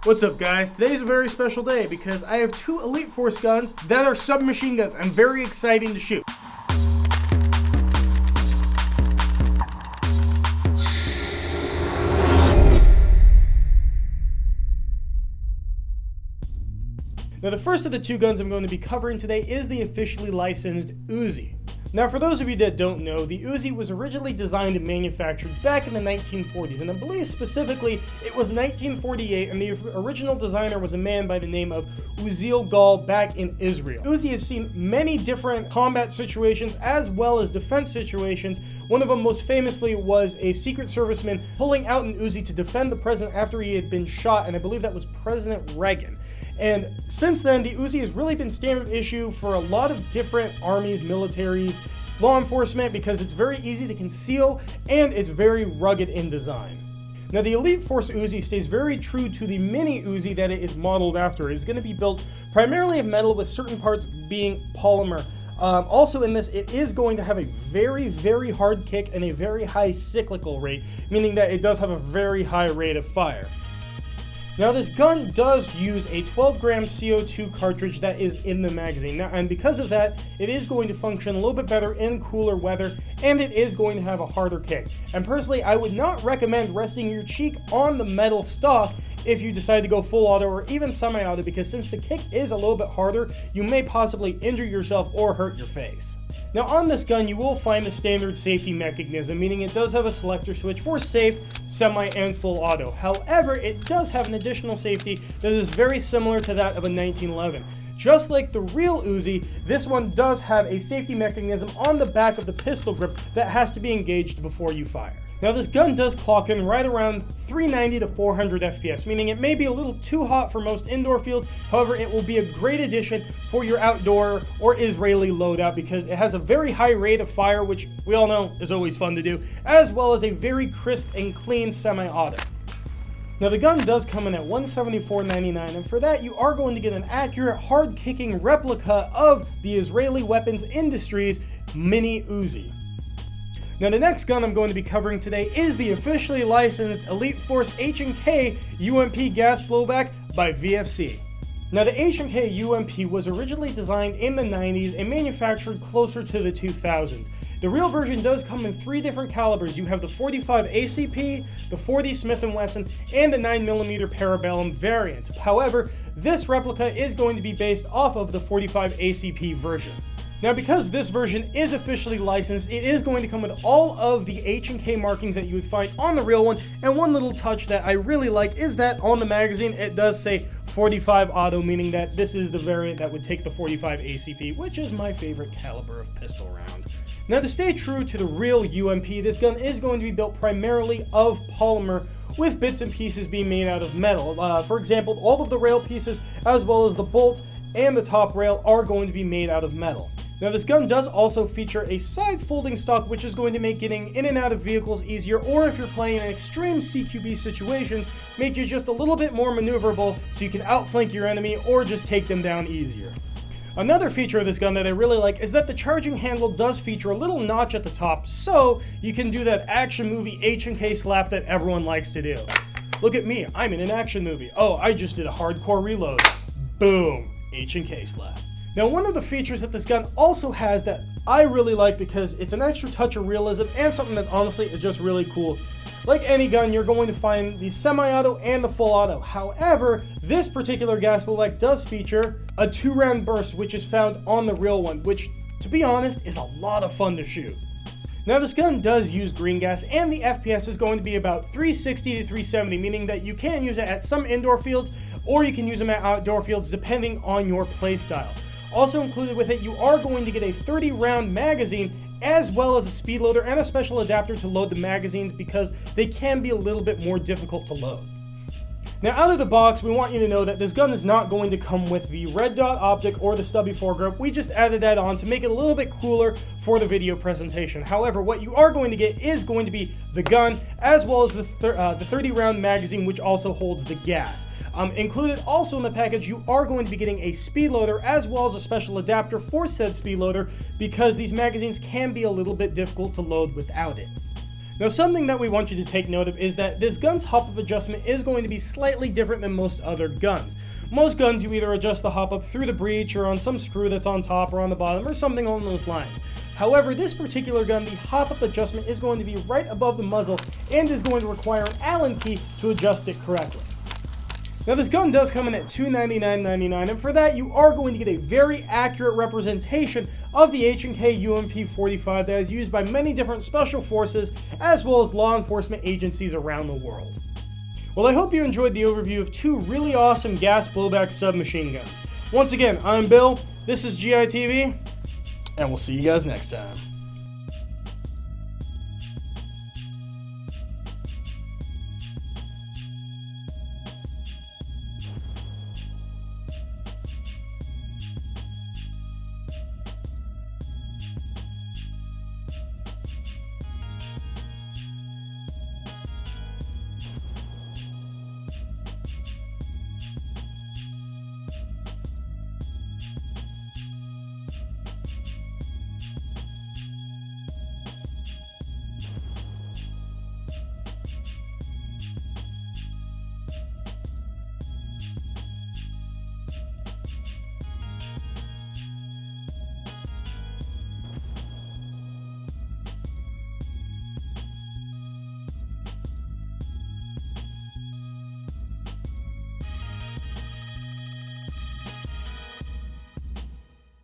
What's up, guys? Today's a very special day because I have two Elite Force guns that are submachine guns. I'm very excited to shoot. Now, the first of the two guns I'm going to be covering today is the officially licensed Uzi. Now, for those of you that don't know, the Uzi was originally designed and manufactured back in the 1940s, and I believe specifically it was 1948, and the original designer was a man by the name of Uzi Gal back in Israel. Uzi has seen many different combat situations as well as defense situations. One of them most famously was a Secret Serviceman pulling out an Uzi to defend the president after he had been shot, and I believe that was President Reagan. And since then, the Uzi has really been standard issue for a lot of different armies, militaries, law enforcement, because it's very easy to conceal and it's very rugged in design. Now, the Elite Force Uzi stays very true to the mini Uzi that it is modeled after. It is going to be built primarily of metal with certain parts being polymer. Also in this, it is going to have a very, very hard kick and a very high cyclical rate, meaning that it does have a very high rate of fire. Now, this gun does use a 12-gram CO2 cartridge that is in the magazine. Now, and because of that, it is going to function a little bit better in cooler weather, and it is going to have a harder kick. And personally, I would not recommend resting your cheek on the metal stock if you decide to go full auto or even semi-auto, because since the kick is a little bit harder, you may possibly injure yourself or hurt your face. Now, on this gun, you will find the standard safety mechanism, meaning it does have a selector switch for safe, semi, and full auto. However, it does have an additional safety that is very similar to that of a 1911. Just like the real Uzi, this one does have a safety mechanism on the back of the pistol grip that has to be engaged before you fire. Now, this gun does clock in right around 390 to 400 FPS, meaning it may be a little too hot for most indoor fields. However, it will be a great addition for your outdoor or Israeli loadout because it has a very high rate of fire, which we all know is always fun to do, as well as a very crisp and clean semi-auto. Now, the gun does come in at $174.99, and for that you are going to get an accurate, hard-kicking replica of the Israeli Weapons Industries Mini Uzi. Now, the next gun I'm going to be covering today is the officially licensed Elite Force H&K UMP gas blowback by VFC. Now, the H&K UMP was originally designed in the 90s and manufactured closer to the 2000s. The real version does come in three different calibers. You have the 45 ACP, the 40 Smith & Wesson, and the 9mm Parabellum variant. However, this replica is going to be based off of the 45 ACP version. Now, because this version is officially licensed, it is going to come with all of the H&K markings that you would find on the real one, and one little touch that I really like is that on the magazine it does say 45 auto, meaning that this is the variant that would take the 45 ACP, which is my favorite caliber of pistol round. Now, to stay true to the real UMP, this gun is going to be built primarily of polymer, with bits and pieces being made out of metal. For example, all of the rail pieces, as well as the bolt and the top rail, are going to be made out of metal. Now, this gun does also feature a side folding stock, which is going to make getting in and out of vehicles easier, or if you're playing in extreme CQB situations, make you just a little bit more maneuverable so you can outflank your enemy or just take them down easier. Another feature of this gun that I really like is that the charging handle does feature a little notch at the top, so you can do that action movie H&K slap that everyone likes to do. Look at me, I'm in an action movie. Oh, I just did a hardcore reload. Boom, H&K slap. Now, one of the features that this gun also has that I really like because it's an extra touch of realism and something that honestly is just really cool. Like any gun, you're going to find the semi-auto and the full auto. However, this particular gas blowback does feature a 2-round burst, which is found on the real one, which, to be honest, is a lot of fun to shoot. Now, this gun does use green gas, and the FPS is going to be about 360 to 370, meaning that you can use it at some indoor fields, or you can use them at outdoor fields, depending on your playstyle. Also included with it, you are going to get a 30-round magazine, as well as a speed loader and a special adapter to load the magazines because they can be a little bit more difficult to load. Now, out of the box, we want you to know that this gun is not going to come with the red dot optic or the stubby foregrip. We just added that on to make it a little bit cooler for the video presentation. However, what you are going to get is going to be the gun, as well as the 30-round magazine, which also holds the gas. Included also in the package, you are going to be getting a speed loader, as well as a special adapter for said speed loader, because these magazines can be a little bit difficult to load without it. Now, something that we want you to take note of is that this gun's hop-up adjustment is going to be slightly different than most other guns. Most guns, you either adjust the hop-up through the breech or on some screw that's on top or on the bottom or something along those lines. However, this particular gun, the hop-up adjustment is going to be right above the muzzle and is going to require an Allen key to adjust it correctly. Now, this gun does come in at $299.99, and for that, you are going to get a very accurate representation of the H&K UMP 45 that is used by many different special forces as well as law enforcement agencies around the world. Well, I hope you enjoyed the overview of two really awesome gas blowback submachine guns. Once again, I'm Bill, this is GITV, and we'll see you guys next time.